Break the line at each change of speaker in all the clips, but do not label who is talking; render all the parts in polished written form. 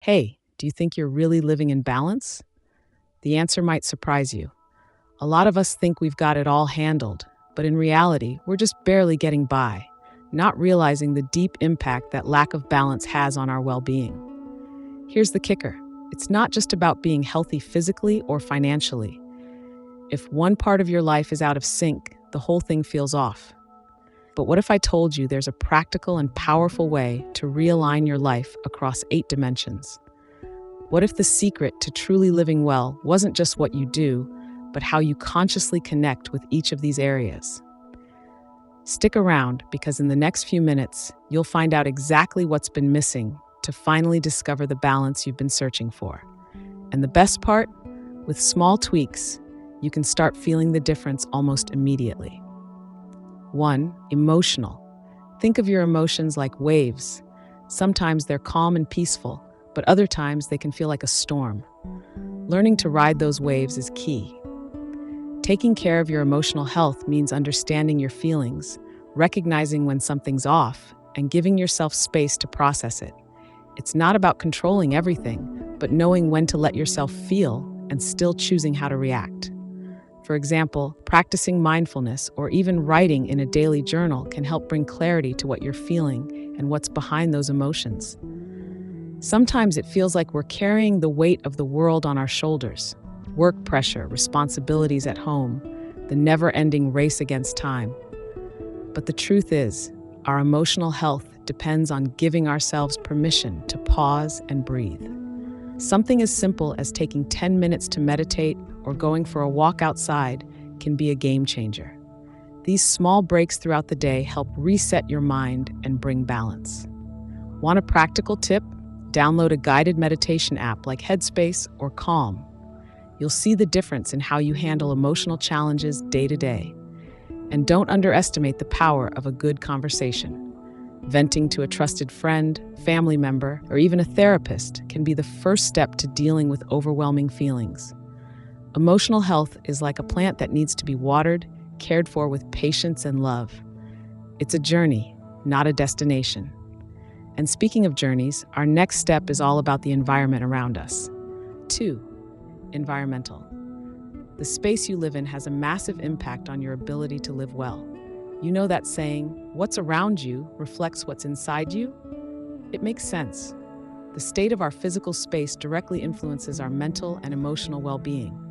Hey, do you think you're really living in balance? The answer might surprise you. A lot of us think we've got it all handled, but in reality, we're just barely getting by, not realizing the deep impact that lack of balance has on our well being. Here's the kicker: it's not just about being healthy physically or financially. If one part of your life is out of sync, the whole thing feels off. But what if I told you there's a practical and powerful way to realign your life across 8 dimensions? What if the secret to truly living well wasn't just what you do, but how you consciously connect with each of these areas? Stick around because in the next few minutes, you'll find out exactly what's been missing to finally discover the balance you've been searching for. And the best part? With small tweaks, you can start feeling the difference almost immediately. 1. Emotional. Think of your emotions like waves. Sometimes they're calm and peaceful, but other times they can feel like a storm. Learning to ride those waves is key. Taking care of your emotional health means understanding your feelings, recognizing when something's off, and giving yourself space to process it. It's not about controlling everything, but knowing when to let yourself feel and still choosing how to react. For example, practicing mindfulness or even writing in a daily journal can help bring clarity to what you're feeling and what's behind those emotions. Sometimes it feels like we're carrying the weight of the world on our shoulders: work pressure, responsibilities at home, the never-ending race against time. But the truth is, our emotional health depends on giving ourselves permission to pause and breathe. Something as simple as taking 10 minutes to meditate or going for a walk outside can be a game changer. These small breaks throughout the day help reset your mind and bring balance. Want a practical tip? Download a guided meditation app like Headspace or Calm. You'll see the difference in how you handle emotional challenges day to day. And don't underestimate the power of a good conversation. Venting to a trusted friend, family member, or even a therapist can be the first step to dealing with overwhelming feelings. Emotional health is like a plant that needs to be watered, cared for with patience and love. It's a journey, not a destination. And speaking of journeys, our next step is all about the environment around us. 2. Environmental. The space you live in has a massive impact on your ability to live well. You know that saying, what's around you reflects what's inside you? It makes sense. The state of our physical space directly influences our mental and emotional well-being.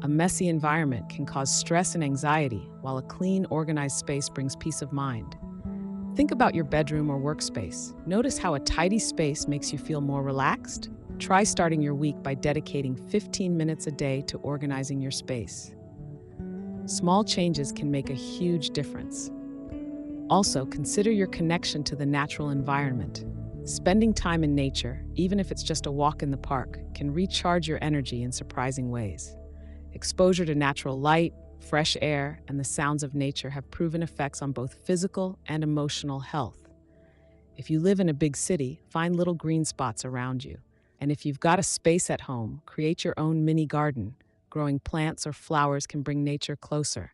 A messy environment can cause stress and anxiety, while a clean, organized space brings peace of mind. Think about your bedroom or workspace. Notice how a tidy space makes you feel more relaxed? Try starting your week by dedicating 15 minutes a day to organizing your space. Small changes can make a huge difference. Also, consider your connection to the natural environment. Spending time in nature, even if it's just a walk in the park, can recharge your energy in surprising ways. Exposure to natural light, fresh air, and the sounds of nature have proven effects on both physical and emotional health. If you live in a big city, find little green spots around you. And if you've got a space at home, create your own mini garden. Growing plants or flowers can bring nature closer.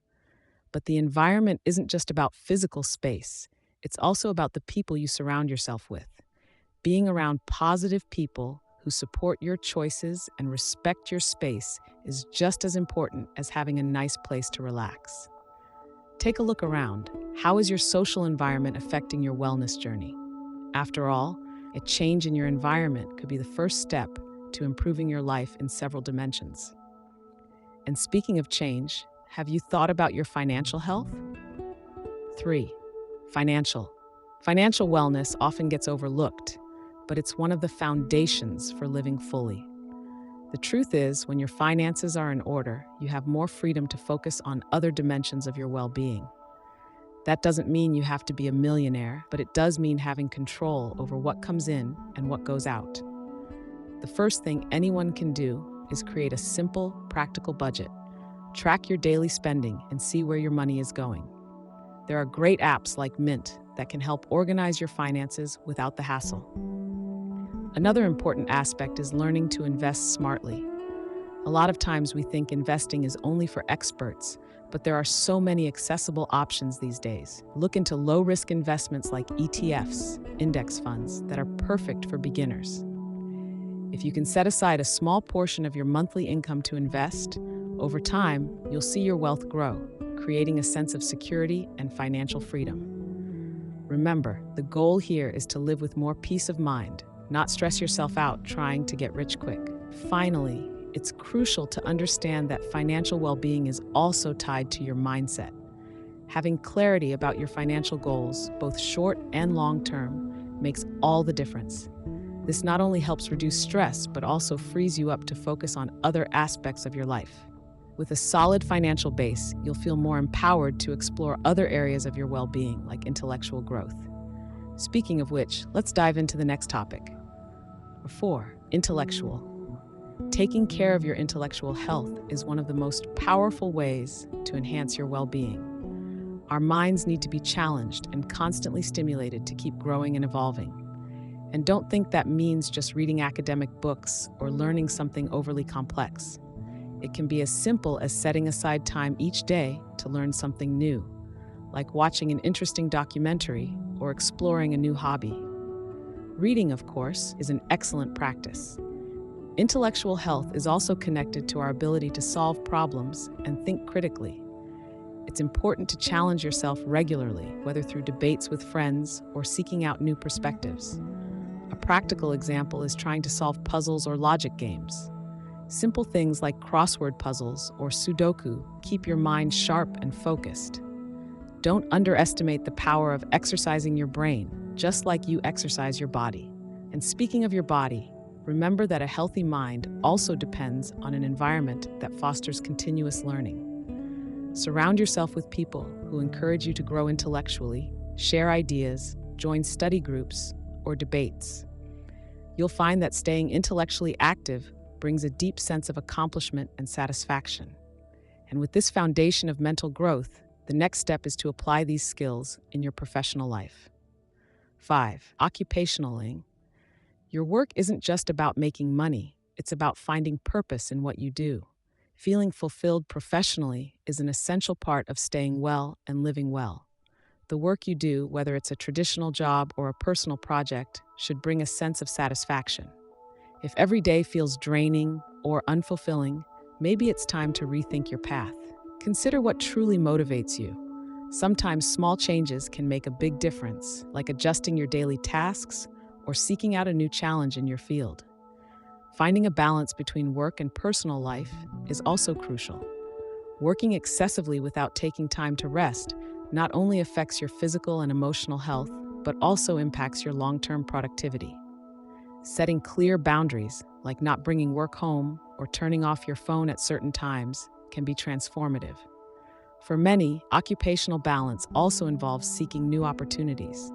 But the environment isn't just about physical space. It's also about the people you surround yourself with. Being around positive people who support your choices and respect your space is just as important as having a nice place to relax. Take a look around. How is your social environment affecting your wellness journey? After all, a change in your environment could be the first step to improving your life in several dimensions. And speaking of change, have you thought about your financial health? 3. Financial. Financial wellness often gets overlooked, but it's one of the foundations for living fully. The truth is, when your finances are in order, you have more freedom to focus on other dimensions of your well-being. That doesn't mean you have to be a millionaire, but it does mean having control over what comes in and what goes out. The first thing anyone can do is create a simple, practical budget. Track your daily spending and see where your money is going. There are great apps like Mint that can help organize your finances without the hassle. Another important aspect is learning to invest smartly. A lot of times we think investing is only for experts, but there are so many accessible options these days. Look into low-risk investments like ETFs, index funds, that are perfect for beginners. If you can set aside a small portion of your monthly income to invest, over time, you'll see your wealth grow, creating a sense of security and financial freedom. Remember, the goal here is to live with more peace of mind, not stress yourself out trying to get rich quick. Finally, it's crucial to understand that financial well-being is also tied to your mindset. Having clarity about your financial goals, both short and long term, makes all the difference. This not only helps reduce stress, but also frees you up to focus on other aspects of your life. With a solid financial base, you'll feel more empowered to explore other areas of your well-being, like intellectual growth. Speaking of which, let's dive into the next topic. 4. Intellectual. Taking care of your intellectual health is one of the most powerful ways to enhance your well-being. Our minds need to be challenged and constantly stimulated to keep growing and evolving. And don't think that means just reading academic books or learning something overly complex. It can be as simple as setting aside time each day to learn something new, like watching an interesting documentary or exploring a new hobby. Reading, of course, is an excellent practice. Intellectual health is also connected to our ability to solve problems and think critically. It's important to challenge yourself regularly, whether through debates with friends or seeking out new perspectives. A practical example is trying to solve puzzles or logic games. Simple things like crossword puzzles or Sudoku keep your mind sharp and focused. Don't underestimate the power of exercising your brain, just like you exercise your body. And speaking of your body, remember that a healthy mind also depends on an environment that fosters continuous learning. Surround yourself with people who encourage you to grow intellectually, share ideas, join study groups, or debates. You'll find that staying intellectually active brings a deep sense of accomplishment and satisfaction. And with this foundation of mental growth, the next step is to apply these skills in your professional life. 5. Occupationaling. Your work isn't just about making money, it's about finding purpose in what you do. Feeling fulfilled professionally is an essential part of staying well and living well. The work you do, whether it's a traditional job or a personal project, should bring a sense of satisfaction. If every day feels draining or unfulfilling, maybe it's time to rethink your path. Consider what truly motivates you. Sometimes small changes can make a big difference, like adjusting your daily tasks or seeking out a new challenge in your field. Finding a balance between work and personal life is also crucial. Working excessively without taking time to rest not only affects your physical and emotional health, but also impacts your long-term productivity. Setting clear boundaries, like not bringing work home or turning off your phone at certain times, can be transformative. For many, occupational balance also involves seeking new opportunities.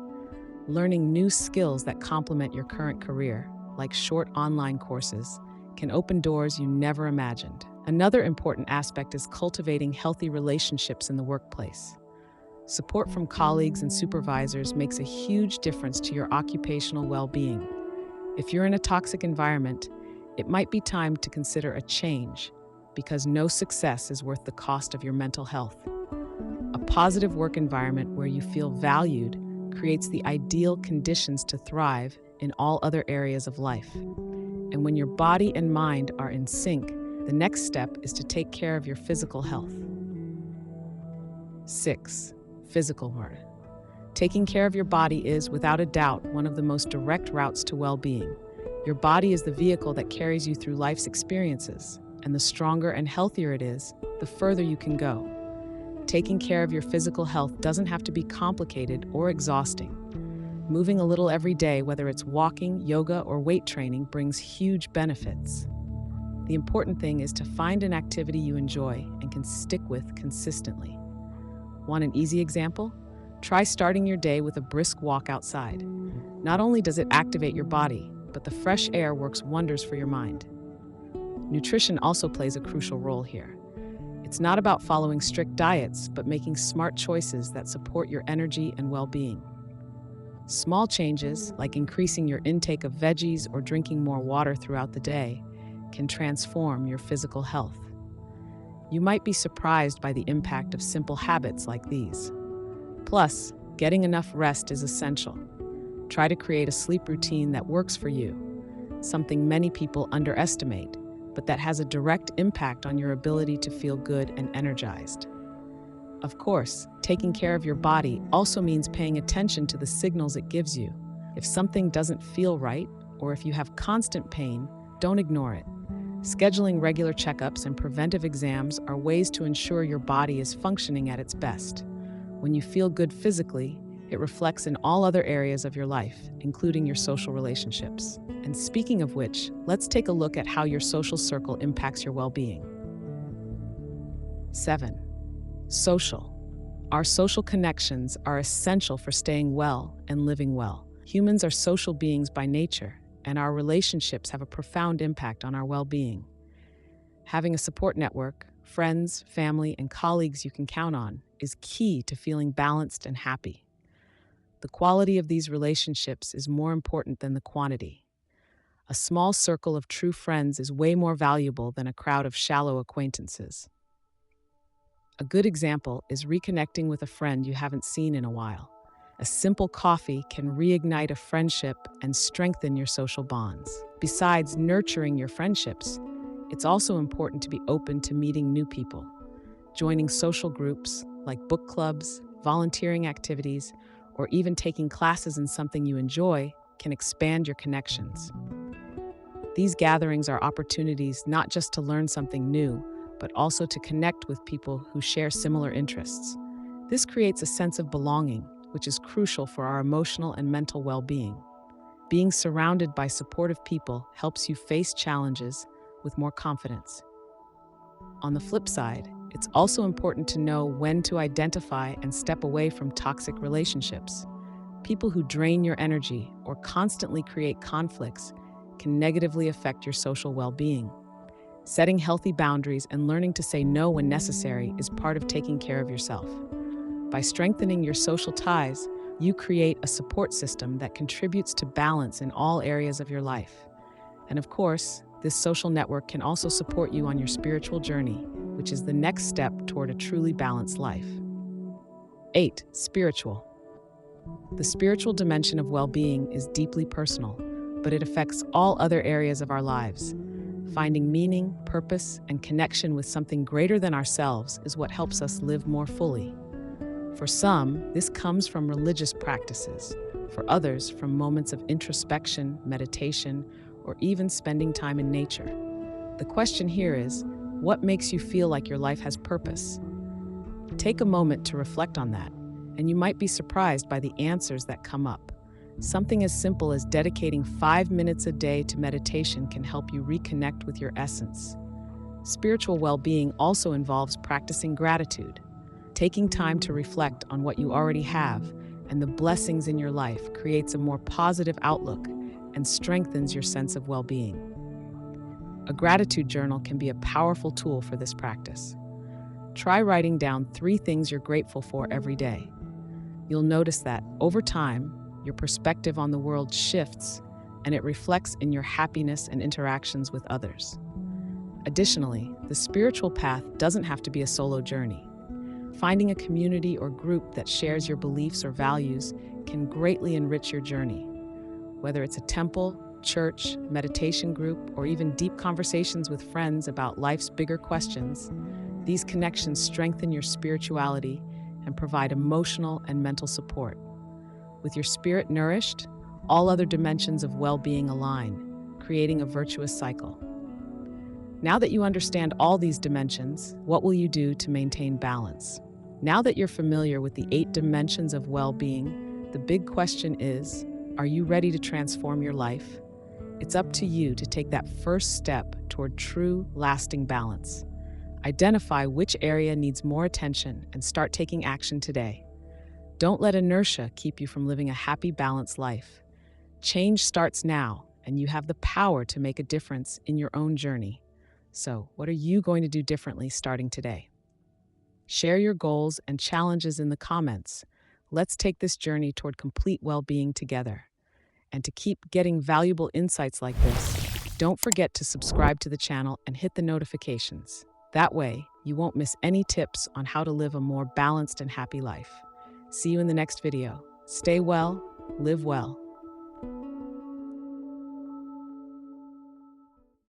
Learning new skills that complement your current career, like short online courses, can open doors you never imagined. Another important aspect is cultivating healthy relationships in the workplace. Support from colleagues and supervisors makes a huge difference to your occupational well-being. If you're in a toxic environment, it might be time to consider a change, because no success is worth the cost of your mental health. A positive work environment where you feel valued creates the ideal conditions to thrive in all other areas of life. And when your body and mind are in sync, the next step is to take care of your physical health. 6. Physical health. Taking care of your body is, without a doubt, one of the most direct routes to well-being. Your body is the vehicle that carries you through life's experiences, and the stronger and healthier it is, the further you can go. Taking care of your physical health doesn't have to be complicated or exhausting. Moving a little every day, whether it's walking, yoga, or weight training, brings huge benefits. The important thing is to find an activity you enjoy and can stick with consistently. Want an easy example? Try starting your day with a brisk walk outside. Not only does it activate your body, but the fresh air works wonders for your mind. Nutrition also plays a crucial role here. It's not about following strict diets, but making smart choices that support your energy and well-being. Small changes, like increasing your intake of veggies or drinking more water throughout the day, can transform your physical health. You might be surprised by the impact of simple habits like these. Plus, getting enough rest is essential. Try to create a sleep routine that works for you. something many people underestimate, but that has a direct impact on your ability to feel good and energized. Of course, taking care of your body also means paying attention to the signals it gives you. If something doesn't feel right, or if you have constant pain, don't ignore it. Scheduling regular checkups and preventive exams are ways to ensure your body is functioning at its best. When you feel good physically, it reflects in all other areas of your life, including your social relationships. And speaking of which, let's take a look at how your social circle impacts your well-being. 7. Social. Our social connections are essential for staying well and living well. Humans are social beings by nature, and our relationships have a profound impact on our well-being. Having a support network, friends, family, and colleagues you can count on is key to feeling balanced and happy. The quality of these relationships is more important than the quantity. A small circle of true friends is way more valuable than a crowd of shallow acquaintances. A good example is reconnecting with a friend you haven't seen in a while. A simple coffee can reignite a friendship and strengthen your social bonds. Besides nurturing your friendships, it's also important to be open to meeting new people. Joining social groups like book clubs, volunteering activities, or even taking classes in something you enjoy can expand your connections. These gatherings are opportunities not just to learn something new, but also to connect with people who share similar interests. This creates a sense of belonging, which is crucial for our emotional and mental well-being. Being surrounded by supportive people helps you face challenges with more confidence. On the flip side, it's also important to know when to identify and step away from toxic relationships. People who drain your energy or constantly create conflicts can negatively affect your social well-being. Setting healthy boundaries and learning to say no when necessary is part of taking care of yourself. By strengthening your social ties, you create a support system that contributes to balance in all areas of your life. And of course, this social network can also support you on your spiritual journey, which is the next step toward a truly balanced life. 8. Spiritual. The spiritual dimension of well-being is deeply personal, but it affects all other areas of our lives. Finding meaning, purpose, and connection with something greater than ourselves is what helps us live more fully. For some, this comes from religious practices. For others, from moments of introspection, meditation, or even spending time in nature. The question here is, what makes you feel like your life has purpose? Take a moment to reflect on that, and you might be surprised by the answers that come up. Something as simple as dedicating 5 minutes a day to meditation can help you reconnect with your essence. Spiritual well-being also involves practicing gratitude. Taking time to reflect on what you already have and the blessings in your life creates a more positive outlook and strengthens your sense of well-being. A gratitude journal can be a powerful tool for this practice. Try writing down 3 things you're grateful for every day. You'll notice that, over time, your perspective on the world shifts, and it reflects in your happiness and interactions with others. Additionally, the spiritual path doesn't have to be a solo journey. Finding a community or group that shares your beliefs or values can greatly enrich your journey. Whether it's a temple, church, meditation group, or even deep conversations with friends about life's bigger questions, these connections strengthen your spirituality and provide emotional and mental support. With your spirit nourished, all other dimensions of well-being align, creating a virtuous cycle. Now that you understand all these dimensions, what will you do to maintain balance? Now that you're familiar with the 8 dimensions of well-being, the big question is, are you ready to transform your life? It's up to you to take that first step toward true, lasting balance. Identify which area needs more attention and start taking action today. Don't let inertia keep you from living a happy, balanced life. Change starts now, and you have the power to make a difference in your own journey. So, what are you going to do differently starting today? Share your goals and challenges in the comments. Let's take this journey toward complete well-being together. And to keep getting valuable insights like this, don't forget to subscribe to the channel and hit the notifications. That way, you won't miss any tips on how to live a more balanced and happy life. See you in the next video. Stay well, live well,